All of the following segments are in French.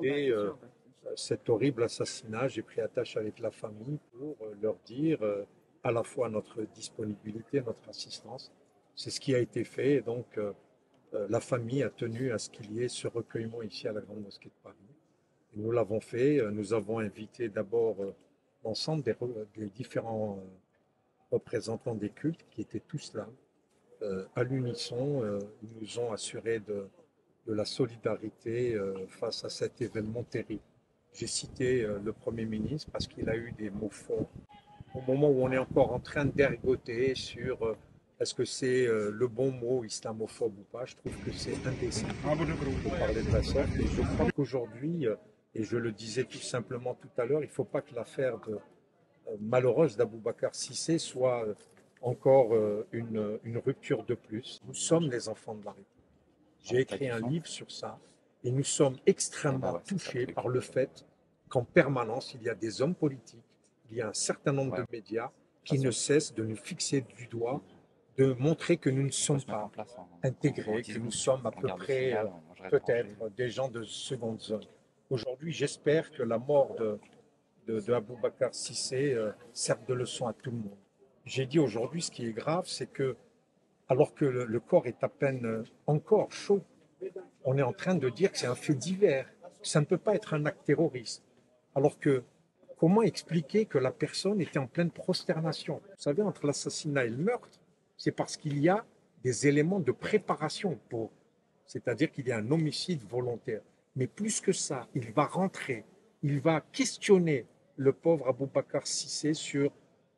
Et cet horrible assassinat, j'ai pris attache avec la famille pour leur dire à la fois notre disponibilité, notre assistance. C'est ce qui a été fait. Et donc, la famille a tenu à ce qu'il y ait ce recueillement ici à la Grande Mosquée de Paris. Et nous l'avons fait. Nous avons invité d'abord l'ensemble des différents représentants des cultes qui étaient tous là. À l'unisson, ils nous ont assuré de la solidarité face à cet événement terrible. J'ai cité le Premier ministre parce qu'il a eu des mots forts. Au moment où on est encore en train d'ergoter sur est-ce que c'est le bon mot islamophobe ou pas, je trouve que c'est indécent pour parler de la sorte. Et je crois qu'aujourd'hui, et je le disais tout simplement tout à l'heure, il ne faut pas que l'affaire malheureuse d'Aboubacar Cissé soit encore une rupture de plus. Nous sommes les enfants de la République. J'ai écrit un livre sur ça et nous sommes extrêmement touchés par le fait qu'en permanence, il y a des hommes politiques, il y a un certain nombre de médias qui ne cessent de nous fixer du doigt, de montrer que nous ne sommes pas intégrés, que nous sommes à peu près peut-être des gens de seconde zone. Aujourd'hui, j'espère que la mort de Aboubacar Cissé serve de leçon à tout le monde. J'ai dit aujourd'hui, ce qui est grave, c'est que alors que le corps est à peine encore chaud, on est en train de dire que c'est un fait divers. Ça ne peut pas être un acte terroriste. Alors que, comment expliquer que la personne était en pleine prosternation? Vous savez, entre l'assassinat et le meurtre, c'est parce qu'il y a des éléments de préparation pour, c'est-à-dire qu'il y a un homicide volontaire. Mais plus que ça, il va rentrer, il va questionner le pauvre Aboubacar Cissé sur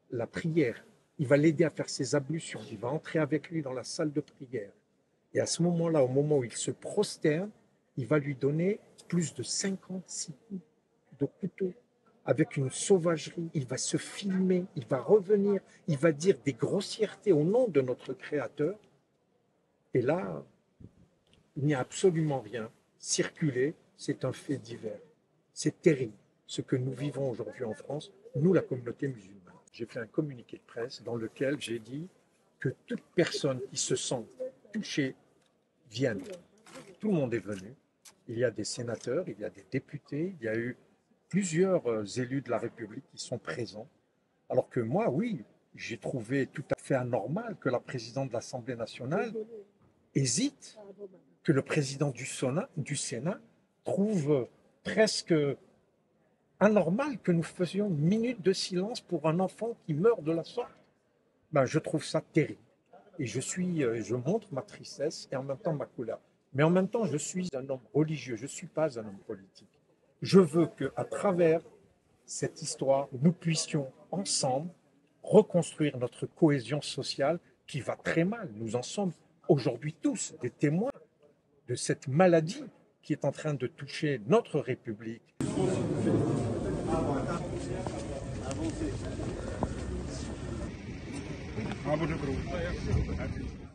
la prière. Il va l'aider à faire ses ablutions. Il va entrer avec lui dans la salle de prière. Et à ce moment-là, au moment où il se prosterne, il va lui donner plus de 56 coups de couteau avec une sauvagerie. Il va se filmer, il va revenir, il va dire des grossièretés au nom de notre Créateur. Et là, il n'y a absolument rien. Circuler, c'est un fait divers. C'est terrible ce que nous vivons aujourd'hui en France, nous, la communauté musulmane. J'ai fait un communiqué de presse dans lequel j'ai dit que toute personne qui se sent touchée vienne. Tout le monde est venu. Il y a des sénateurs, il y a des députés, il y a eu plusieurs élus de la République qui sont présents. Alors que moi, oui, j'ai trouvé tout à fait anormal que la présidente de l'Assemblée nationale hésite, que le président du Sénat trouve presque anormal que nous faisions une minute de silence pour un enfant qui meurt de la sorte. Ben, je trouve ça terrible. Et je montre ma tristesse et en même temps ma colère. Mais en même temps, je suis un homme religieux, je ne suis pas un homme politique. Je veux qu'à travers cette histoire, nous puissions ensemble reconstruire notre cohésion sociale qui va très mal. Nous en sommes aujourd'hui tous des témoins de cette maladie qui est en train de toucher notre République. हाँ वो जो करो